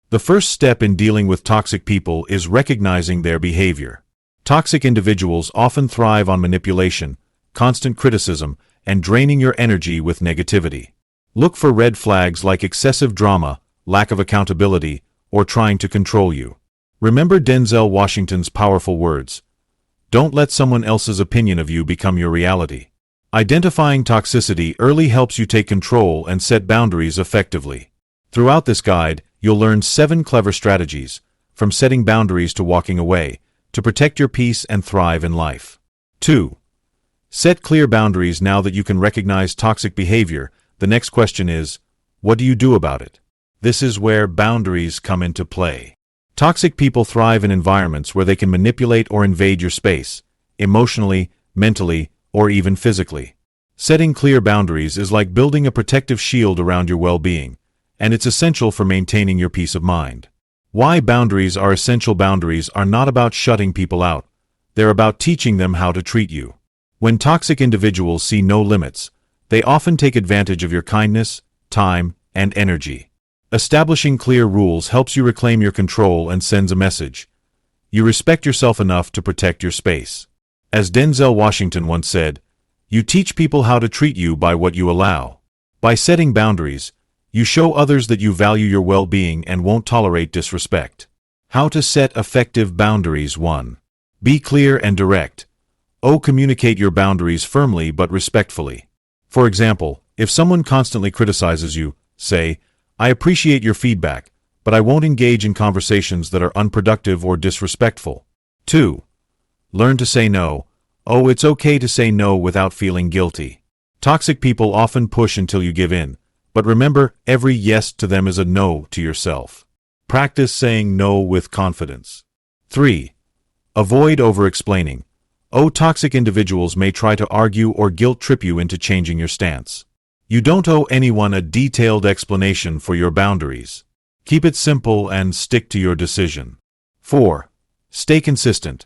The first step in dealing with toxic people is recognizing their behavior. Toxic individuals often thrive on manipulation, constant criticism, and draining your energy with negativity. Look for red flags like excessive drama, lack of accountability, or trying to control you. Remember Denzel Washington's powerful words: "Don't let someone else's opinion of you become your reality." Identifying toxicity early helps you take control and set boundaries effectively. Throughout this guide, you'll learn 7 clever strategies, from setting boundaries to walking away, to protect your peace and thrive in life. 2. Set clear boundaries. Now that you can recognize toxic behavior, the next question is, what do you do about it? This is where boundaries come into play. Toxic people thrive in environments where they can manipulate or invade your space, emotionally, mentally, or even physically. Setting clear boundaries is like building a protective shield around your well-being, and it's essential for maintaining your peace of mind. Why boundaries are essential? Boundaries are not about shutting people out. They're about teaching them how to treat you. When toxic individuals see no limits, they often take advantage of your kindness, time, and energy. Establishing clear rules helps you reclaim your control and sends a message: you respect yourself enough to protect your space. As Denzel Washington once said, "You teach people how to treat you by what you allow." By setting boundaries, you show others that you value your well-being and won't tolerate disrespect. How to set effective boundaries. 1. Be clear and direct. Communicate your boundaries firmly but respectfully. For example, if someone constantly criticizes you, say, "I appreciate your feedback, but I won't engage in conversations that are unproductive or disrespectful." 2. Learn to say no. It's okay to say no without feeling guilty. Toxic people often push until you give in, but remember, every yes to them is a no to yourself. Practice saying no with confidence. 3. Avoid over-explaining. Toxic individuals may try to argue or guilt-trip you into changing your stance. You don't owe anyone a detailed explanation for your boundaries. Keep it simple and stick to your decision. 4. Stay consistent.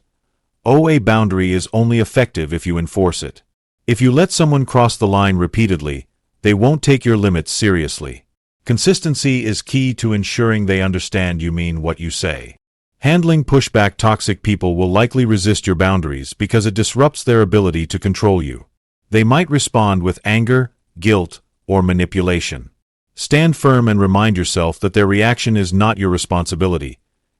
A boundary is only effective if you enforce it. If you let someone cross the line repeatedly, they won't take your limits seriously. Consistency is key to ensuring they understand you mean what you say. Handling pushback. Toxic people will likely resist your boundaries because it disrupts their ability to control you. They might respond with anger, guilt, or manipulation. Stand firm and remind yourself that their reaction is not your responsibility.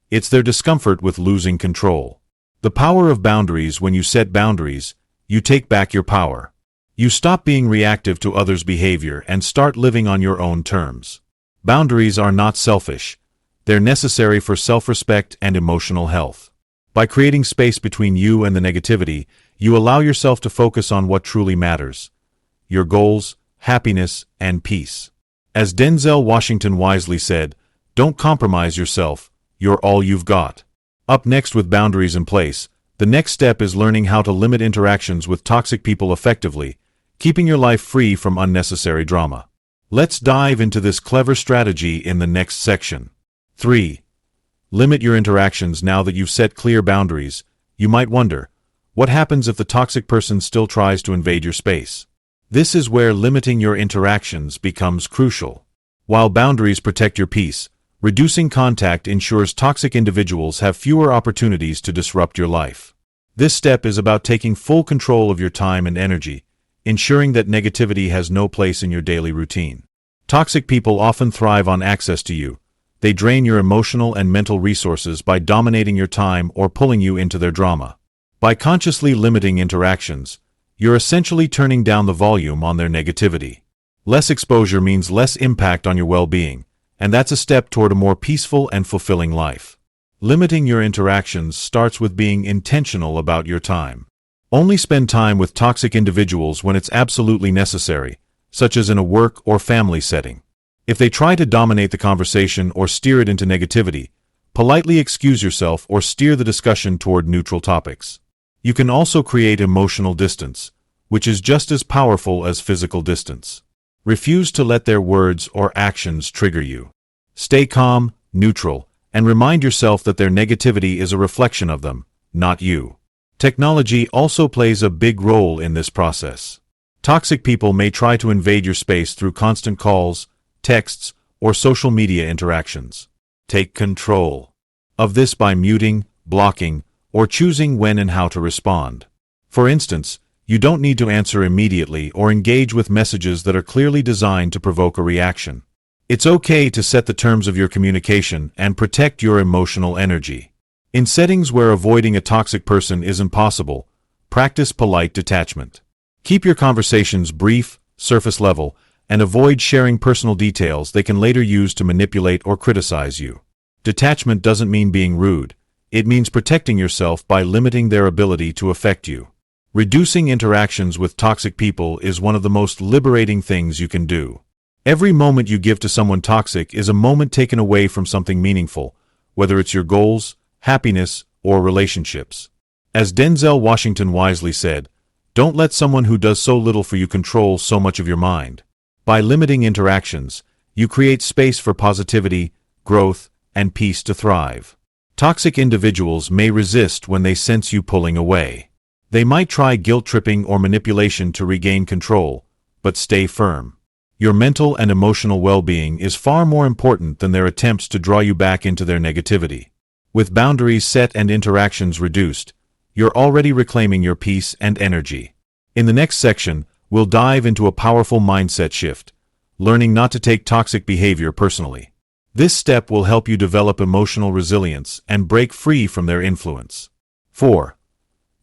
It's their discomfort with losing control. The power of boundaries. When you set boundaries, you take back your power. You stop being reactive to others' behavior and start living on your own terms. Boundaries are not selfish. They're necessary for self-respect and emotional health. By creating space between you and the negativity, you allow yourself to focus on what truly matters: your goals, happiness, and peace. As Denzel Washington wisely said, "Don't compromise yourself, you're all you've got." Up next, with boundaries in place, the next step is learning how to limit interactions with toxic people effectively, keeping your life free from unnecessary drama. Let's dive into this clever strategy in the next section. 3. Limit your interactions. Now that you've set clear boundaries, you might wonder, what happens if the toxic person still tries to invade your space? This is where limiting your interactions becomes crucial. While boundaries protect your peace, reducing contact ensures toxic individuals have fewer opportunities to disrupt your life. This step is about taking full control of your time and energy, ensuring that negativity has no place in your daily routine. Toxic people often thrive on access to you. They drain your emotional and mental resources by dominating your time or pulling you into their drama. By consciously limiting interactions, you're essentially turning down the volume on their negativity. Less exposure means less impact on your well-being, and that's a step toward a more peaceful and fulfilling life. Limiting your interactions starts with being intentional about your time. Only spend time with toxic individuals when it's absolutely necessary, such as in a work or family setting. If they try to dominate the conversation or steer it into negativity, politely excuse yourself or steer the discussion toward neutral topics. You can also create emotional distance, which is just as powerful as physical distance. Refuse to let their words or actions trigger you. Stay calm, neutral, and remind yourself that their negativity is a reflection of them, not you. Technology also plays a big role in this process. Toxic people may try to invade your space through constant calls, texts, or social media interactions. Take control of this by muting, blocking, or choosing when and how to respond. For instance, you don't need to answer immediately or engage with messages that are clearly designed to provoke a reaction. It's okay to set the terms of your communication and protect your emotional energy. In settings where avoiding a toxic person is impossible, practice polite detachment. Keep your conversations brief, surface level, and avoid sharing personal details they can later use to manipulate or criticize you. Detachment doesn't mean being rude. It means protecting yourself by limiting their ability to affect you. Reducing interactions with toxic people is one of the most liberating things you can do. Every moment you give to someone toxic is a moment taken away from something meaningful, whether it's your goals, happiness, or relationships. As Denzel Washington wisely said, "Don't let someone who does so little for you control so much of your mind." By limiting interactions, you create space for positivity, growth, and peace to thrive. Toxic individuals may resist when they sense you pulling away. They might try guilt-tripping or manipulation to regain control, but stay firm. Your mental and emotional well-being is far more important than their attempts to draw you back into their negativity. With boundaries set and interactions reduced, you're already reclaiming your peace and energy. In the next section, we'll dive into a powerful mindset shift, learning not to take toxic behavior personally. This step will help you develop emotional resilience and break free from their influence. 4.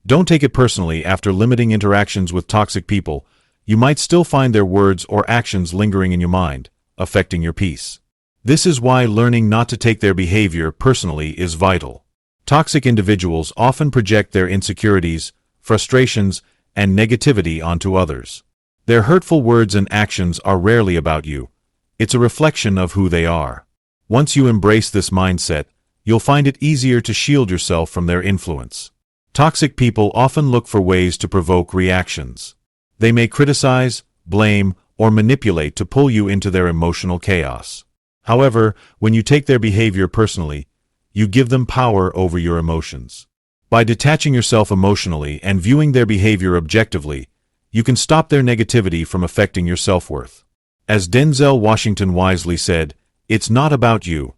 Don't take it personally. After limiting interactions with toxic people, you might still find their words or actions lingering in your mind, affecting your peace. This is why learning not to take their behavior personally is vital. Toxic individuals often project their insecurities, frustrations, and negativity onto others. Their hurtful words and actions are rarely about you. It's a reflection of who they are. Once you embrace this mindset, you'll find it easier to shield yourself from their influence. Toxic people often look for ways to provoke reactions. They may criticize, blame, or manipulate to pull you into their emotional chaos. However, when you take their behavior personally, you give them power over your emotions. By detaching yourself emotionally and viewing their behavior objectively, you can stop their negativity from affecting your self-worth. As Denzel Washington wisely said, "It's not about you,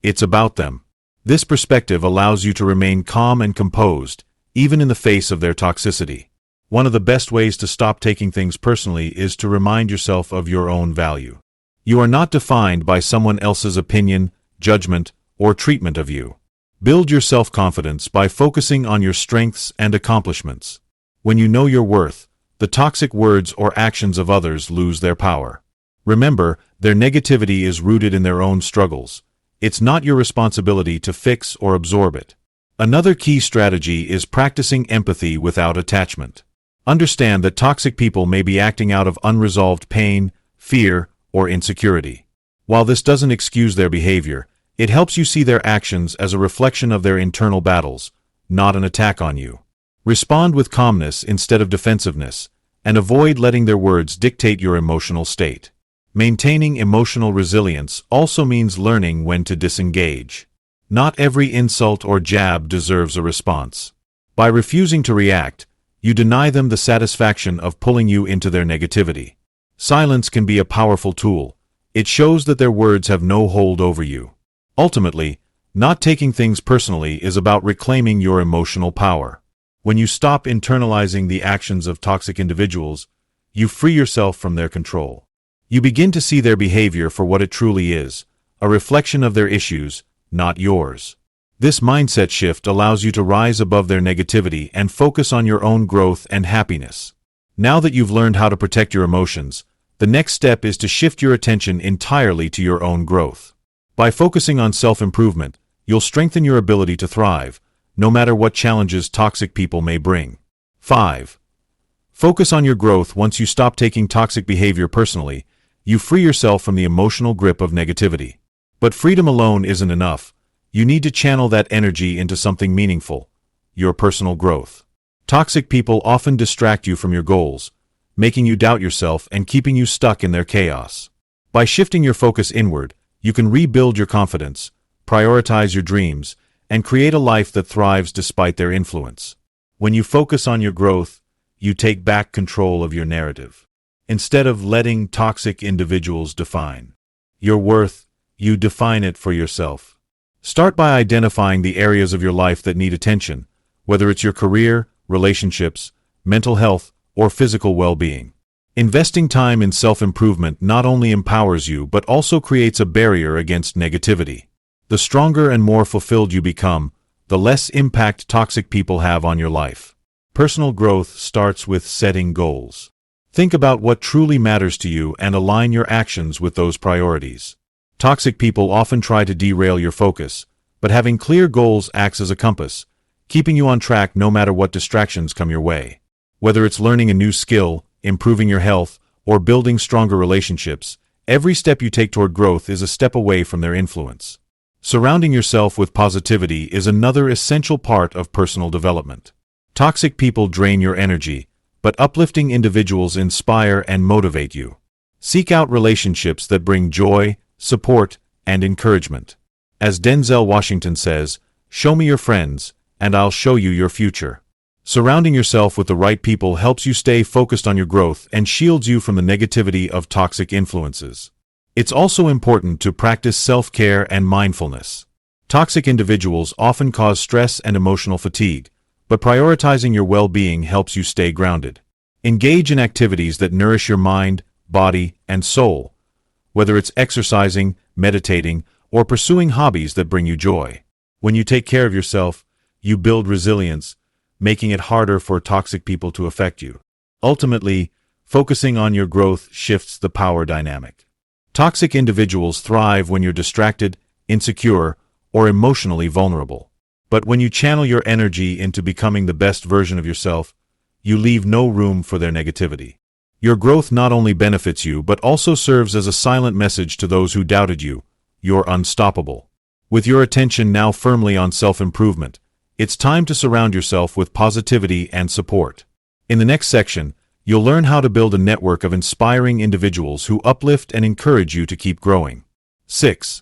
it's about them." This perspective allows you to remain calm and composed, even in the face of their toxicity. One of the best ways to stop taking things personally is to remind yourself of your own value. You are not defined by someone else's opinion, judgment, or treatment of you. Build your self-confidence by focusing on your strengths and accomplishments. When you know your worth, the toxic words or actions of others lose their power. Remember, their negativity is rooted in their own struggles. It's not your responsibility to fix or absorb it. Another key strategy is practicing empathy without attachment. Understand that toxic people may be acting out of unresolved pain, fear, or insecurity. While this doesn't excuse their behavior, it helps you see their actions as a reflection of their internal battles, not an attack on you. Respond with calmness instead of defensiveness, and avoid letting their words dictate your emotional state. Maintaining emotional resilience also means learning when to disengage. Not every insult or jab deserves a response. By refusing to react, you deny them the satisfaction of pulling you into their negativity. Silence can be a powerful tool. It shows that their words have no hold over you. Ultimately, not taking things personally is about reclaiming your emotional power. When you stop internalizing the actions of toxic individuals, you free yourself from their control. You begin to see their behavior for what it truly is, a reflection of their issues, not yours. This mindset shift allows you to rise above their negativity and focus on your own growth and happiness. Now that you've learned how to protect your emotions, the next step is to shift your attention entirely to your own growth. By focusing on self-improvement, you'll strengthen your ability to thrive, no matter what challenges toxic people may bring. 5. Focus on your growth. Once you stop taking toxic behavior personally, you free yourself from the emotional grip of negativity. But freedom alone isn't enough. You need to channel that energy into something meaningful, your personal growth. Toxic people often distract you from your goals, making you doubt yourself and keeping you stuck in their chaos. By shifting your focus inward, you can rebuild your confidence, prioritize your dreams, and create a life that thrives despite their influence. When you focus on your growth, you take back control of your narrative. Instead of letting toxic individuals define your worth, you define it for yourself. Start by identifying the areas of your life that need attention, whether it's your career, relationships, mental health, or physical well-being. Investing time in self-improvement not only empowers you but also creates a barrier against negativity. The stronger and more fulfilled you become, the less impact toxic people have on your life. Personal growth starts with setting goals. Think about what truly matters to you and align your actions with those priorities. Toxic people often try to derail your focus, but having clear goals acts as a compass, keeping you on track no matter what distractions come your way. Whether it's learning a new skill, improving your health, or building stronger relationships, every step you take toward growth is a step away from their influence. Surrounding yourself with positivity is another essential part of personal development. Toxic people drain your energy, but uplifting individuals inspire and motivate you. Seek out relationships that bring joy, support, and encouragement. As Denzel Washington says, "Show me your friends, and I'll show you your future." Surrounding yourself with the right people helps you stay focused on your growth and shields you from the negativity of toxic influences. It's also important to practice self-care and mindfulness. Toxic individuals often cause stress and emotional fatigue, but prioritizing your well-being helps you stay grounded. Engage in activities that nourish your mind, body, and soul, whether it's exercising, meditating, or pursuing hobbies that bring you joy. When you take care of yourself, you build resilience, making it harder for toxic people to affect you. Ultimately, focusing on your growth shifts the power dynamic. Toxic individuals thrive when you're distracted, insecure, or emotionally vulnerable. But when you channel your energy into becoming the best version of yourself, you leave no room for their negativity. Your growth not only benefits you but also serves as a silent message to those who doubted you. You're unstoppable. With your attention now firmly on self-improvement, it's time to surround yourself with positivity and support. In the next section, you'll learn how to build a network of inspiring individuals who uplift and encourage you to keep growing. 6.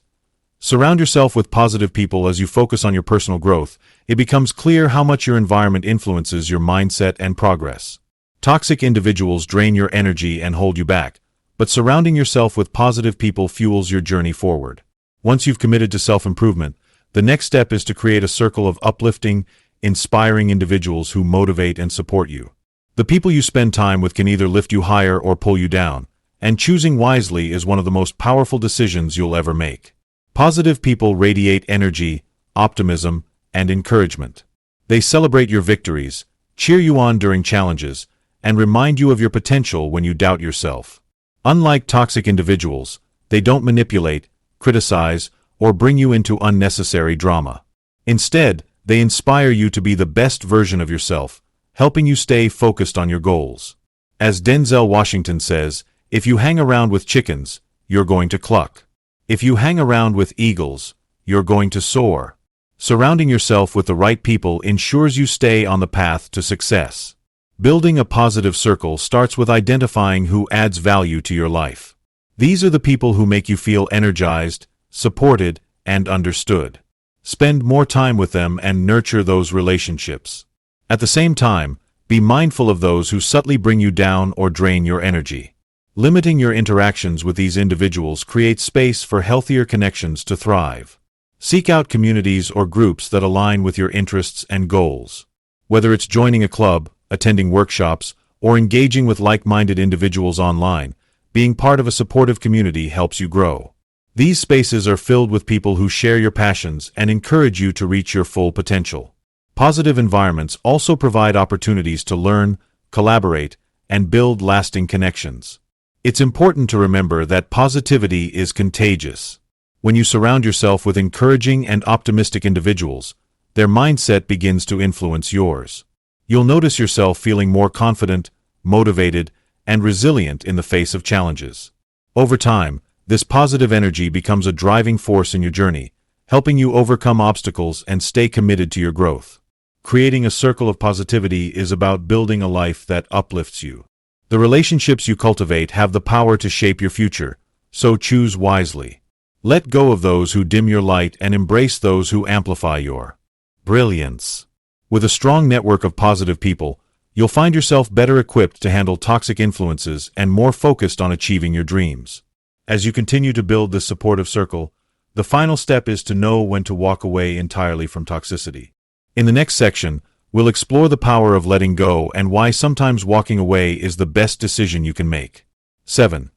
Surround yourself with positive people. As you focus on your personal growth, it becomes clear how much your environment influences your mindset and progress. Toxic individuals drain your energy and hold you back, but surrounding yourself with positive people fuels your journey forward. Once you've committed to self-improvement, the next step is to create a circle of uplifting, inspiring individuals who motivate and support you. The people you spend time with can either lift you higher or pull you down, and choosing wisely is one of the most powerful decisions you'll ever make. Positive people radiate energy, optimism, and encouragement. They celebrate your victories, cheer you on during challenges, and remind you of your potential when you doubt yourself. Unlike toxic individuals, they don't manipulate, criticize, or bring you into unnecessary drama. Instead, they inspire you to be the best version of yourself, helping you stay focused on your goals. As Denzel Washington says, "If you hang around with chickens, you're going to cluck. If you hang around with eagles, you're going to soar." Surrounding yourself with the right people ensures you stay on the path to success. Building a positive circle starts with identifying who adds value to your life. These are the people who make you feel energized, supported, and understood. Spend more time with them and nurture those relationships. At the same time, be mindful of those who subtly bring you down or drain your energy. Limiting your interactions with these individuals creates space for healthier connections to thrive. Seek out communities or groups that align with your interests and goals. Whether it's joining a club, attending workshops, or engaging with like-minded individuals online, being part of a supportive community helps you grow. These spaces are filled with people who share your passions and encourage you to reach your full potential. Positive environments also provide opportunities to learn, collaborate, and build lasting connections. It's important to remember that positivity is contagious. When you surround yourself with encouraging and optimistic individuals, their mindset begins to influence yours. You'll notice yourself feeling more confident, motivated, and resilient in the face of challenges. Over time, this positive energy becomes a driving force in your journey, helping you overcome obstacles and stay committed to your growth. Creating a circle of positivity is about building a life that uplifts you. The relationships you cultivate have the power to shape your future, so choose wisely. Let go of those who dim your light and embrace those who amplify your brilliance. With a strong network of positive people, you'll find yourself better equipped to handle toxic influences and more focused on achieving your dreams. As you continue to build this supportive circle, The final step is to know when to walk away entirely from toxicity. In the next section, we'll explore the power of letting go and why sometimes walking away is the best decision you can make. 7.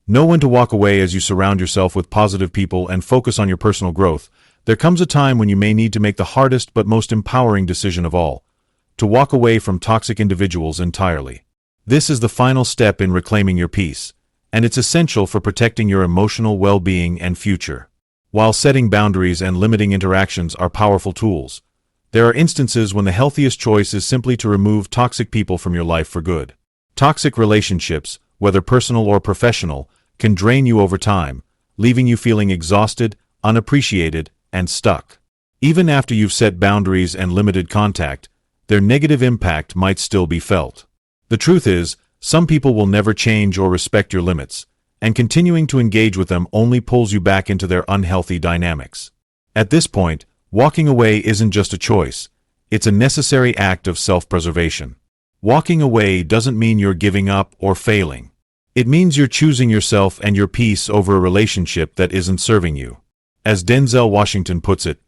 Know when to walk away. As you surround yourself with positive people and focus on your personal growth, there comes a time when you may need to make the hardest but most empowering decision of all: to walk away from toxic individuals entirely. This is the final step in reclaiming your peace, and it's essential for protecting your emotional well-being and future. While setting boundaries and limiting interactions are powerful tools, there are instances when the healthiest choice is simply to remove toxic people from your life for good. Toxic relationships, whether personal or professional, can drain you over time, leaving you feeling exhausted, unappreciated, and stuck. Even after you've set boundaries and limited contact, their negative impact might still be felt. The truth is, some people will never change or respect your limits, and continuing to engage with them only pulls you back into their unhealthy dynamics. At this point, walking away isn't just a choice, it's a necessary act of self-preservation. Walking away doesn't mean you're giving up or failing. It means you're choosing yourself and your peace over a relationship that isn't serving you. As Denzel Washington puts it,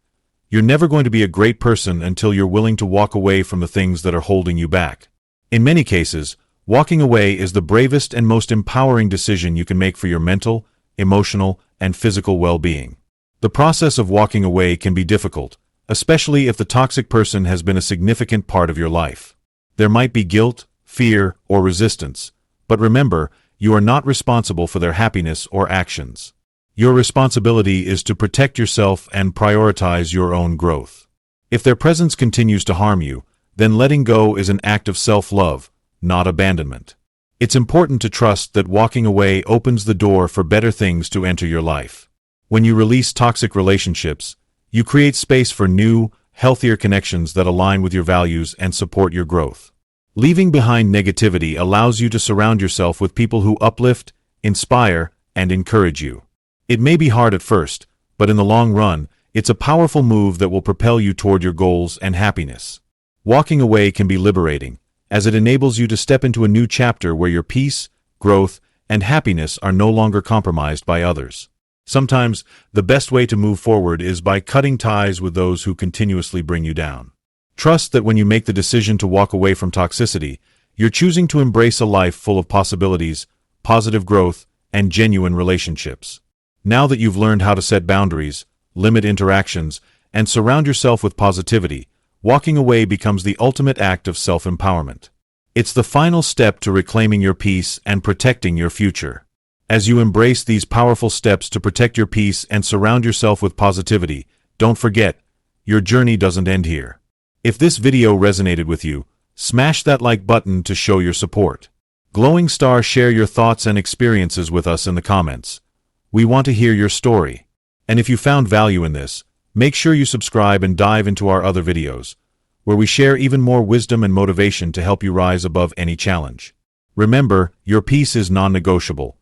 you're never going to be a great person until you're willing to walk away from the things that are holding you back. In many cases, walking away is the bravest and most empowering decision you can make for your mental, emotional, and physical well-being. The process of walking away can be difficult, especially if the toxic person has been a significant part of your life. There might be guilt, fear, or resistance, but remember, you are not responsible for their happiness or actions. Your responsibility is to protect yourself and prioritize your own growth. If their presence continues to harm you, then letting go is an act of self-love, not abandonment. It's important to trust that walking away opens the door for better things to enter your life. When you release toxic relationships, you create space for new, healthier connections that align with your values and support your growth. Leaving behind negativity allows you to surround yourself with people who uplift, inspire, and encourage you. It may be hard at first, but in the long run, it's a powerful move that will propel you toward your goals and happiness. Walking away can be liberating, as it enables you to step into a new chapter where your peace, growth, and happiness are no longer compromised by others. Sometimes, the best way to move forward is by cutting ties with those who continuously bring you down. Trust that when you make the decision to walk away from toxicity, you're choosing to embrace a life full of possibilities, positive growth, and genuine relationships. Now that you've learned how to set boundaries, limit interactions, and surround yourself with positivity, walking away becomes the ultimate act of self-empowerment. It's the final step to reclaiming your peace and protecting your future. As you embrace these powerful steps to protect your peace and surround yourself with positivity, don't forget, your journey doesn't end here. If this video resonated with you, smash that like button to show your support. Glowing Star, share your thoughts and experiences with us in the comments. We want to hear your story. And if you found value in this, make sure you subscribe and dive into our other videos, where we share even more wisdom and motivation to help you rise above any challenge. Remember, your peace is non-negotiable.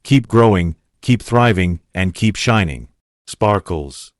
Keep growing, keep thriving, and keep shining. Sparkles.